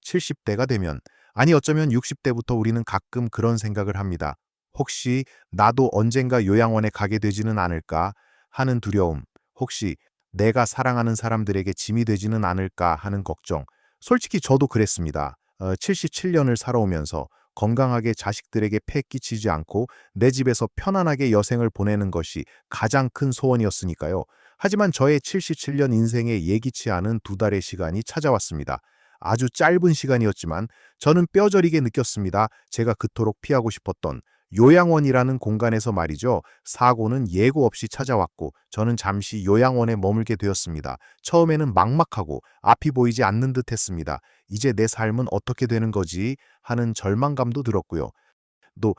70대가 되면, 아니 어쩌면 60대부터 우리는 가끔 그런 생각을 합니다. 혹시 나도 언젠가 요양원에 가게 되지는 않을까 하는 두려움, 혹시 내가 사랑하는 사람들에게 짐이 되지는 않을까 하는 걱정. 솔직히 저도 그랬습니다. 77년을 살아오면서 건강하게 자식들에게 폐 끼치지 않고 내 집에서 편안하게 여생을 보내는 것이 가장 큰 소원이었으니까요. 하지만 저의 77년 인생에 예기치 않은 2달의 시간이 찾아왔습니다. 아주 짧은 시간이었지만 저는 뼈저리게 느꼈습니다. 제가 그토록 피하고 싶었던 요양원이라는 공간에서 말이죠. 사고는 예고 없이 찾아왔고 저는 잠시 요양원에 머물게 되었습니다. 처음에는 막막하고 앞이 보이지 않는 듯 했습니다. 이제 내 삶은 어떻게 되는 거지? 하는 절망감도 들었고요.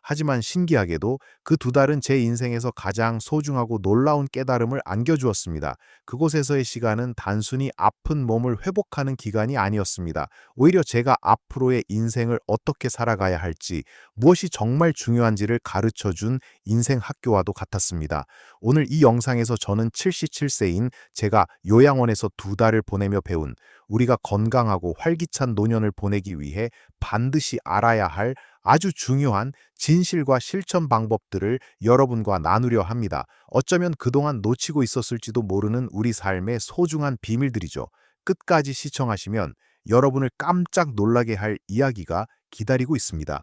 하지만 신기하게도 그 2달은 제 인생에서 가장 소중하고 놀라운 깨달음을 안겨주었습니다. 그곳에서의 시간은 단순히 아픈 몸을 회복하는 기간이 아니었습니다. 오히려 제가 앞으로의 인생을 어떻게 살아가야 할지, 무엇이 정말 중요한지를 가르쳐준 인생 학교와도 같았습니다. 오늘 이 영상에서 저는 77세인 제가 요양원에서 2달을 보내며 배운, 우리가 건강하고 활기찬 노년을 보내기 위해 반드시 알아야 할 아주 중요한 진실과 실천 방법들을 여러분과 나누려 합니다. 어쩌면 그동안 놓치고 있었을지도 모르는 우리 삶의 소중한 비밀들이죠. 끝까지 시청하시면 여러분을 깜짝 놀라게 할 이야기가 기다리고 있습니다.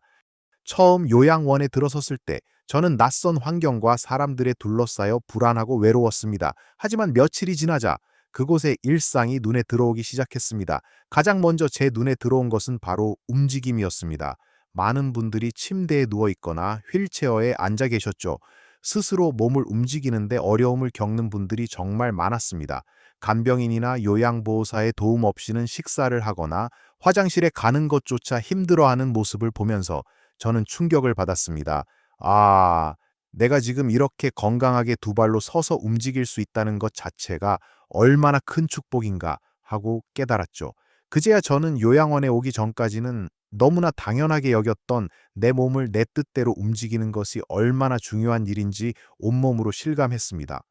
처음 요양원에 들어섰을 때 저는 낯선 환경과 사람들에 둘러싸여 불안하고 외로웠습니다. 하지만 며칠이 지나자 그곳의 일상이 눈에 들어오기 시작했습니다. 가장 먼저 제 눈에 들어온 것은 바로 움직임이었습니다. 많은 분들이 침대에 누워 있거나 휠체어에 앉아 계셨죠. 스스로 몸을 움직이는데 어려움을 겪는 분들이 정말 많았습니다. 간병인이나 요양보호사의 도움 없이는 식사를 하거나 화장실에 가는 것조차 힘들어하는 모습을 보면서 저는 충격을 받았습니다. 아, 내가 지금 이렇게 건강하게 2발로 서서 움직일 수 있다는 것 자체가 얼마나 큰 축복인가 하고 깨달았죠. 그제야 저는 요양원에 오기 전까지는 너무나 당연하게 여겼던 내 몸을 내 뜻대로 움직이는 것이 얼마나 중요한 일인지 온몸으로 실감했습니다.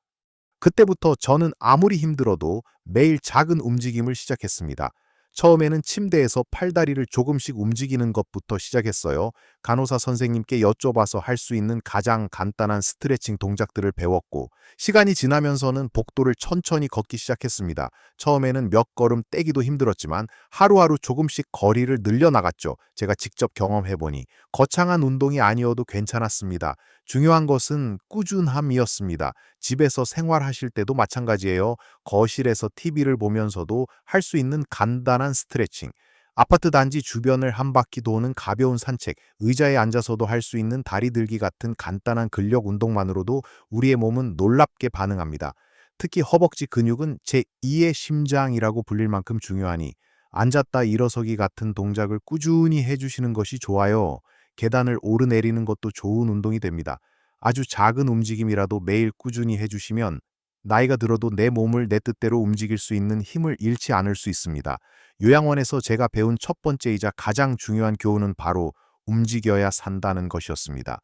그때부터 저는 아무리 힘들어도 매일 작은 움직임을 시작했습니다. 처음에는 침대에서 팔다리를 조금씩 움직이는 것부터 시작했어요. 간호사 선생님께 여쭤봐서 할 수 있는 가장 간단한 스트레칭 동작들을 배웠고, 시간이 지나면서는 복도를 천천히 걷기 시작했습니다. 처음에는 몇 걸음 떼기도 힘들었지만 하루하루 조금씩 거리를 늘려나갔죠. 제가 직접 경험해보니 거창한 운동이 아니어도 괜찮았습니다. 중요한 것은 꾸준함이었습니다. 집에서 생활하실 때도 마찬가지예요. 거실에서 TV를 보면서도 할 수 있는 간단한 스트레칭, 아파트 단지 주변을 한 바퀴 도는 가벼운 산책, 의자에 앉아서도 할 수 있는 다리 들기 같은 간단한 근력 운동만으로도 우리의 몸은 놀랍게 반응합니다. 특히 허벅지 근육은 제2의 심장이라고 불릴 만큼 중요하니 앉았다 일어서기 같은 동작을 꾸준히 해주시는 것이 좋아요. 계단을 오르내리는 것도 좋은 운동이 됩니다. 아주 작은 움직임이라도 매일 꾸준히 해주시면 나이가 들어도 내 몸을 내 뜻대로 움직일 수 있는 힘을 잃지 않을 수 있습니다. 요양원에서 제가 배운 첫 번째이자 가장 중요한 교훈은 바로 움직여야 산다는 것이었습니다.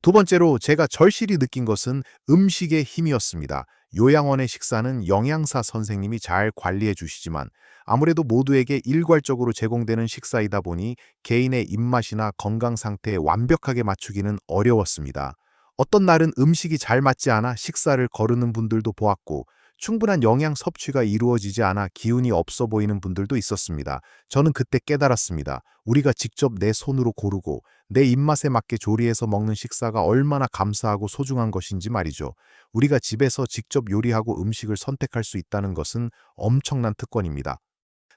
2번째로 제가 절실히 느낀 것은 음식의 힘이었습니다. 요양원의 식사는 영양사 선생님이 잘 관리해 주시지만 아무래도 모두에게 일괄적으로 제공되는 식사이다 보니 개인의 입맛이나 건강 상태에 완벽하게 맞추기는 어려웠습니다. 어떤 날은 음식이 잘 맞지 않아 식사를 거르는 분들도 보았고, 충분한 영양 섭취가 이루어지지 않아 기운이 없어 보이는 분들도 있었습니다. 저는 그때 깨달았습니다. 우리가 직접 내 손으로 고르고 내 입맛에 맞게 조리해서 먹는 식사가 얼마나 감사하고 소중한 것인지 말이죠. 우리가 집에서 직접 요리하고 음식을 선택할 수 있다는 것은 엄청난 특권입니다.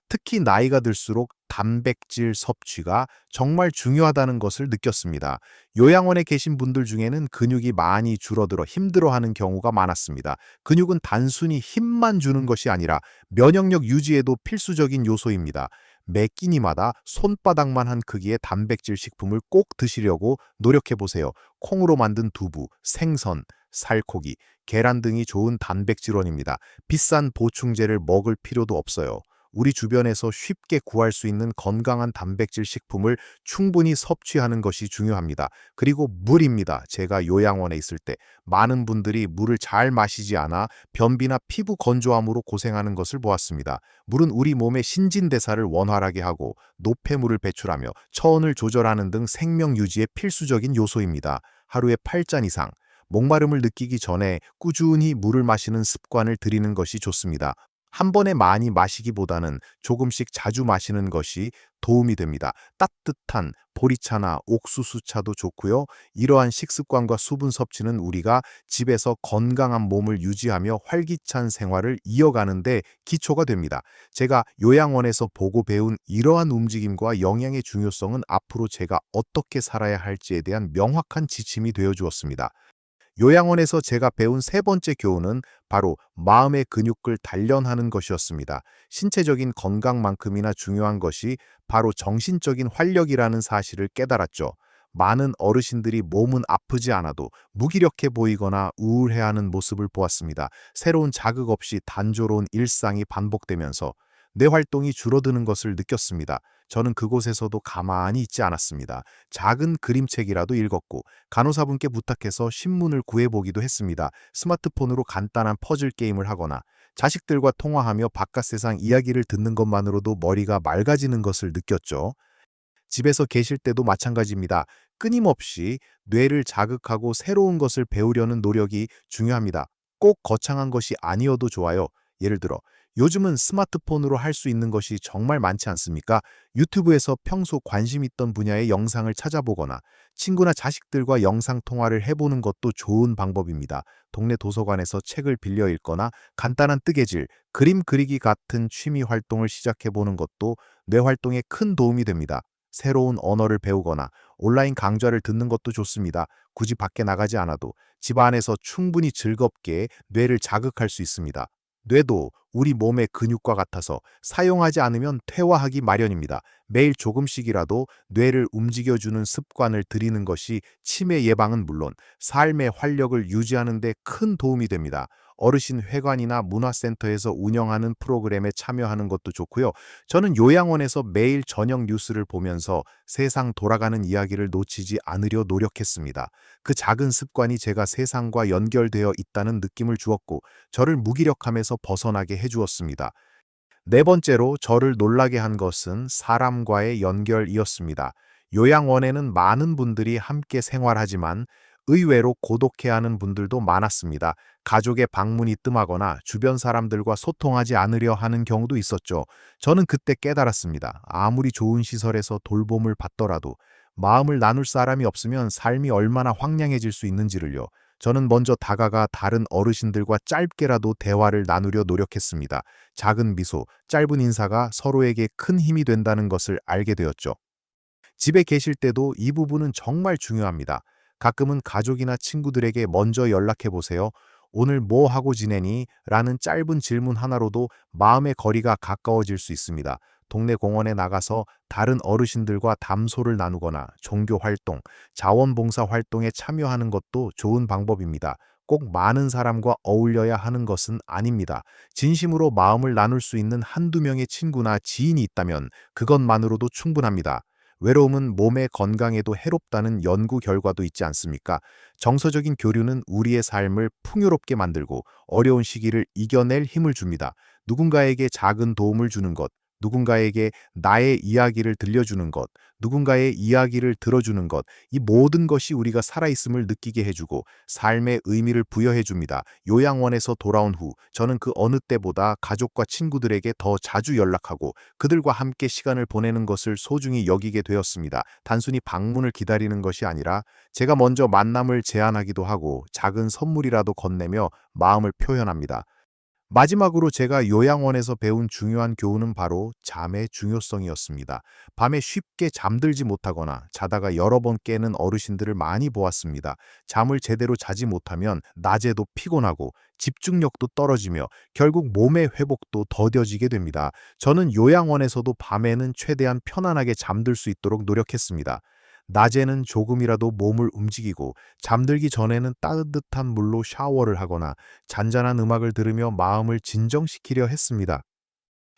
특히 나이가 들수록 단백질 섭취가 정말 중요하다는 것을 느꼈습니다. 요양원에 계신 분들 중에는 근육이 많이 줄어들어 힘들어하는 경우가 많았습니다. 근육은 단순히 힘만 주는 것이 아니라 면역력 유지에도 필수적인 요소입니다. 매 끼니마다 손바닥만 한 크기의 단백질 식품을 꼭 드시려고 노력해보세요. 콩으로 만든 두부, 생선, 살코기, 계란 등이 좋은 단백질원입니다. 비싼 보충제를 먹을 필요도 없어요. 우리 주변에서 쉽게 구할 수 있는 건강한 단백질 식품을 충분히 섭취하는 것이 중요합니다. 그리고 물입니다. 제가 요양원에 있을 때 많은 분들이 물을 잘 마시지 않아 변비나 피부 건조함으로 고생하는 것을 보았습니다. 물은 우리 몸의 신진대사를 원활하게 하고 노폐물을 배출하며 체온을 조절하는 등 생명 유지에 필수적인 요소입니다. 하루에 8잔 이상, 목마름을 느끼기 전에 꾸준히 물을 마시는 습관을 들이는 것이 좋습니다. 한 번에 많이 마시기보다는 조금씩 자주 마시는 것이 도움이 됩니다. 따뜻한 보리차나 옥수수차도 좋고요. 이러한 식습관과 수분 섭취는 우리가 집에서 건강한 몸을 유지하며 활기찬 생활을 이어가는 데 기초가 됩니다. 제가 요양원에서 보고 배운 이러한 움직임과 영양의 중요성은 앞으로 제가 어떻게 살아야 할지에 대한 명확한 지침이 되어 주었습니다. 요양원에서 제가 배운 세 번째 교훈은 바로 마음의 근육을 단련하는 것이었습니다. 신체적인 건강만큼이나 중요한 것이 바로 정신적인 활력이라는 사실을 깨달았죠. 많은 어르신들이 몸은 아프지 않아도 무기력해 보이거나 우울해하는 모습을 보았습니다. 새로운 자극 없이 단조로운 일상이 반복되면서 뇌 활동이 줄어드는 것을 느꼈습니다. 저는 그곳에서도 가만히 있지 않았습니다. 작은 그림책이라도 읽었고 간호사분께 부탁해서 신문을 구해보기도 했습니다. 스마트폰으로 간단한 퍼즐 게임을 하거나 자식들과 통화하며 바깥 세상 이야기를 듣는 것만으로도 머리가 맑아지는 것을 느꼈죠. 집에서 계실 때도 마찬가지입니다. 끊임없이 뇌를 자극하고 새로운 것을 배우려는 노력이 중요합니다. 꼭 거창한 것이 아니어도 좋아요. 예를 들어 요즘은 스마트폰으로 할 수 있는 것이 정말 많지 않습니까? 유튜브에서 평소 관심 있던 분야의 영상을 찾아보거나 친구나 자식들과 영상 통화를 해보는 것도 좋은 방법입니다. 동네 도서관에서 책을 빌려 읽거나 간단한 뜨개질, 그림 그리기 같은 취미 활동을 시작해보는 것도 뇌 활동에 큰 도움이 됩니다. 새로운 언어를 배우거나 온라인 강좌를 듣는 것도 좋습니다. 굳이 밖에 나가지 않아도 집 안에서 충분히 즐겁게 뇌를 자극할 수 있습니다. 뇌도 우리 몸의 근육과 같아서 사용하지 않으면 퇴화하기 마련입니다. 매일 조금씩이라도 뇌를 움직여주는 습관을 들이는 것이 치매 예방은 물론 삶의 활력을 유지하는 데 큰 도움이 됩니다. 어르신 회관이나 문화센터에서 운영하는 프로그램에 참여하는 것도 좋고요. 저는 요양원에서 매일 저녁 뉴스를 보면서 세상 돌아가는 이야기를 놓치지 않으려 노력했습니다. 그 작은 습관이 제가 세상과 연결되어 있다는 느낌을 주었고 저를 무기력함에서 벗어나게 해주었습니다. 네 번째로 저를 놀라게 한 것은 사람과의 연결이었습니다. 요양원에는 많은 분들이 함께 생활하지만 의외로 고독해하는 분들도 많았습니다. 가족의 방문이 뜸하거나 주변 사람들과 소통하지 않으려 하는 경우도 있었죠. 저는 그때 깨달았습니다. 아무리 좋은 시설에서 돌봄을 받더라도 마음을 나눌 사람이 없으면 삶이 얼마나 황량해질 수 있는지를요. 저는 먼저 다가가 다른 어르신들과 짧게라도 대화를 나누려 노력했습니다. 작은 미소, 짧은 인사가 서로에게 큰 힘이 된다는 것을 알게 되었죠. 집에 계실 때도 이 부분은 정말 중요합니다. 가끔은 가족이나 친구들에게 먼저 연락해 보세요. 오늘 뭐 하고 지내니? 라는 짧은 질문 하나로도 마음의 거리가 가까워질 수 있습니다. 동네 공원에 나가서 다른 어르신들과 담소를 나누거나 종교 활동, 자원봉사 활동에 참여하는 것도 좋은 방법입니다. 꼭 많은 사람과 어울려야 하는 것은 아닙니다. 진심으로 마음을 나눌 수 있는 한두 명의 친구나 지인이 있다면 그것만으로도 충분합니다. 외로움은 몸의 건강에도 해롭다는 연구 결과도 있지 않습니까? 정서적인 교류는 우리의 삶을 풍요롭게 만들고 어려운 시기를 이겨낼 힘을 줍니다. 누군가에게 작은 도움을 주는 것, 누군가에게 나의 이야기를 들려주는 것, 누군가의 이야기를 들어주는 것, 이 모든 것이 우리가 살아있음을 느끼게 해주고 삶의 의미를 부여해 줍니다. 요양원에서 돌아온 후 저는 그 어느 때보다 가족과 친구들에게 더 자주 연락하고 그들과 함께 시간을 보내는 것을 소중히 여기게 되었습니다. 단순히 방문을 기다리는 것이 아니라 제가 먼저 만남을 제안하기도 하고 작은 선물이라도 건네며 마음을 표현합니다. 마지막으로 제가 요양원에서 배운 중요한 교훈은 바로 잠의 중요성이었습니다. 밤에 쉽게 잠들지 못하거나 자다가 여러 번 깨는 어르신들을 많이 보았습니다. 잠을 제대로 자지 못하면 낮에도 피곤하고 집중력도 떨어지며 결국 몸의 회복도 더뎌지게 됩니다. 저는 요양원에서도 밤에는 최대한 편안하게 잠들 수 있도록 노력했습니다. 낮에는 조금이라도 몸을 움직이고 잠들기 전에는 따뜻한 물로 샤워를 하거나 잔잔한 음악을 들으며 마음을 진정시키려 했습니다.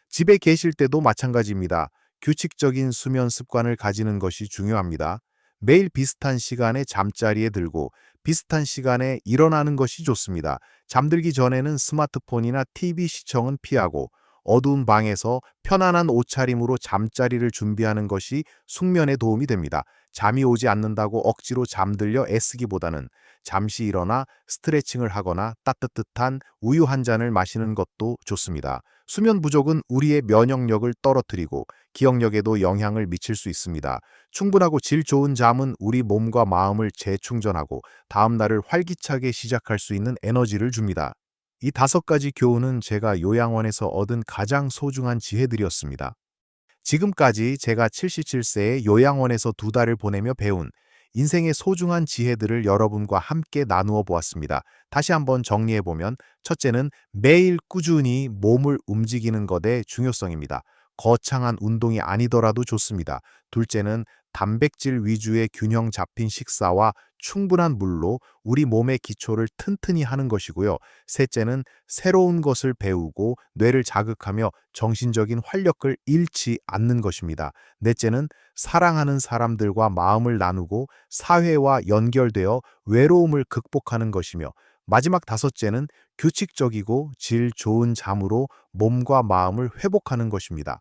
집에 계실 때도 마찬가지입니다. 규칙적인 수면 습관을 가지는 것이 중요합니다. 매일 비슷한 시간에 잠자리에 들고 비슷한 시간에 일어나는 것이 좋습니다. 잠들기 전에는 스마트폰이나 TV 시청은 피하고 어두운 방에서 편안한 옷차림으로 잠자리를 준비하는 것이 숙면에 도움이 됩니다. 잠이 오지 않는다고 억지로 잠들려 애쓰기보다는 잠시 일어나 스트레칭을 하거나 따뜻한 우유 한 잔을 마시는 것도 좋습니다. 수면 부족은 우리의 면역력을 떨어뜨리고 기억력에도 영향을 미칠 수 있습니다. 충분하고 질 좋은 잠은 우리 몸과 마음을 재충전하고 다음 날을 활기차게 시작할 수 있는 에너지를 줍니다. 이 5가지 교훈은 제가 요양원에서 얻은 가장 소중한 지혜들이었습니다. 지금까지 제가 77세의 요양원에서 2달을 보내며 배운 인생의 소중한 지혜들을 여러분과 함께 나누어 보았습니다. 다시 한번 정리해보면, 첫째는 매일 꾸준히 몸을 움직이는 것의 중요성입니다. 거창한 운동이 아니더라도 좋습니다. 둘째는 단백질 위주의 균형 잡힌 식사와 충분한 물로 우리 몸의 기초를 튼튼히 하는 것이고요. 셋째는 새로운 것을 배우고 뇌를 자극하며 정신적인 활력을 잃지 않는 것입니다. 넷째는 사랑하는 사람들과 마음을 나누고 사회와 연결되어 외로움을 극복하는 것이며, 마지막 5째는 규칙적이고 질 좋은 잠으로 몸과 마음을 회복하는 것입니다.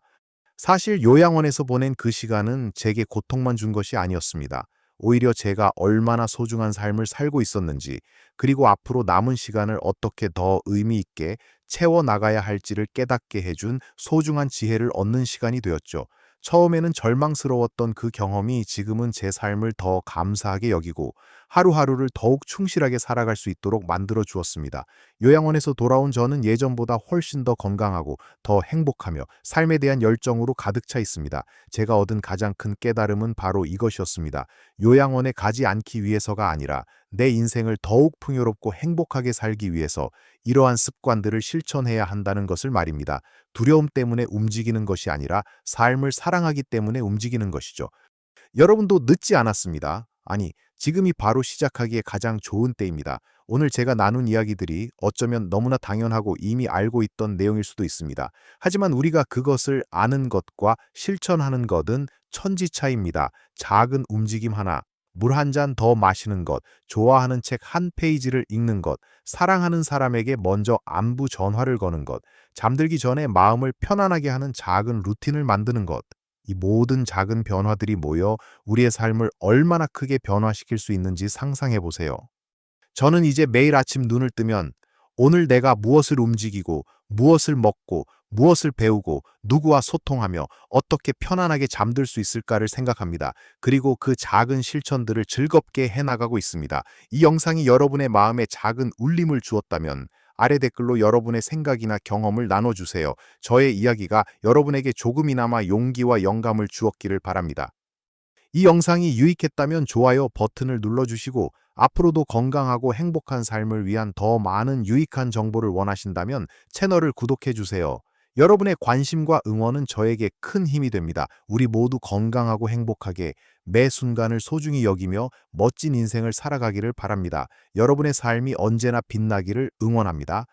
사실 요양원에서 보낸 그 시간은 제게 고통만 준 것이 아니었습니다. 오히려 제가 얼마나 소중한 삶을 살고 있었는지, 그리고 앞으로 남은 시간을 어떻게 더 의미 있게 채워 나가야 할지를 깨닫게 해준 소중한 지혜를 얻는 시간이 되었죠. 처음에는 절망스러웠던 그 경험이 지금은 제 삶을 더 감사하게 여기고 하루하루를 더욱 충실하게 살아갈 수 있도록 만들어 주었습니다. 요양원에서 돌아온 저는 예전보다 훨씬 더 건강하고 더 행복하며 삶에 대한 열정으로 가득 차 있습니다. 제가 얻은 가장 큰 깨달음은 바로 이것이었습니다. 요양원에 가지 않기 위해서가 아니라 내 인생을 더욱 풍요롭고 행복하게 살기 위해서 이러한 습관들을 실천해야 한다는 것을 말입니다. 두려움 때문에 움직이는 것이 아니라 삶을 사랑하기 때문에 움직이는 것이죠. 여러분도 늦지 않았습니다. 아니, 지금이 바로 시작하기에 가장 좋은 때입니다. 오늘 제가 나눈 이야기들이 어쩌면 너무나 당연하고 이미 알고 있던 내용일 수도 있습니다. 하지만 우리가 그것을 아는 것과 실천하는 것은 천지 차이입니다. 작은 움직임 하나, 물 한 잔 더 마시는 것, 좋아하는 책 한 페이지를 읽는 것, 사랑하는 사람에게 먼저 안부 전화를 거는 것, 잠들기 전에 마음을 편안하게 하는 작은 루틴을 만드는 것, 이 모든 작은 변화들이 모여 우리의 삶을 얼마나 크게 변화시킬 수 있는지 상상해 보세요. 저는 이제 매일 아침 눈을 뜨면 오늘 내가 무엇을 움직이고, 무엇을 먹고, 무엇을 배우고, 누구와 소통하며 어떻게 편안하게 잠들 수 있을까를 생각합니다. 그리고 그 작은 실천들을 즐겁게 해나가고 있습니다. 이 영상이 여러분의 마음에 작은 울림을 주었다면 아래 댓글로 여러분의 생각이나 경험을 나눠주세요. 저의 이야기가 여러분에게 조금이나마 용기와 영감을 주었기를 바랍니다. 이 영상이 유익했다면 좋아요 버튼을 눌러주시고, 앞으로도 건강하고 행복한 삶을 위한 더 많은 유익한 정보를 원하신다면 채널을 구독해주세요. 여러분의 관심과 응원은 저에게 큰 힘이 됩니다. 우리 모두 건강하고 행복하게 매 순간을 소중히 여기며 멋진 인생을 살아가기를 바랍니다. 여러분의 삶이 언제나 빛나기를 응원합니다.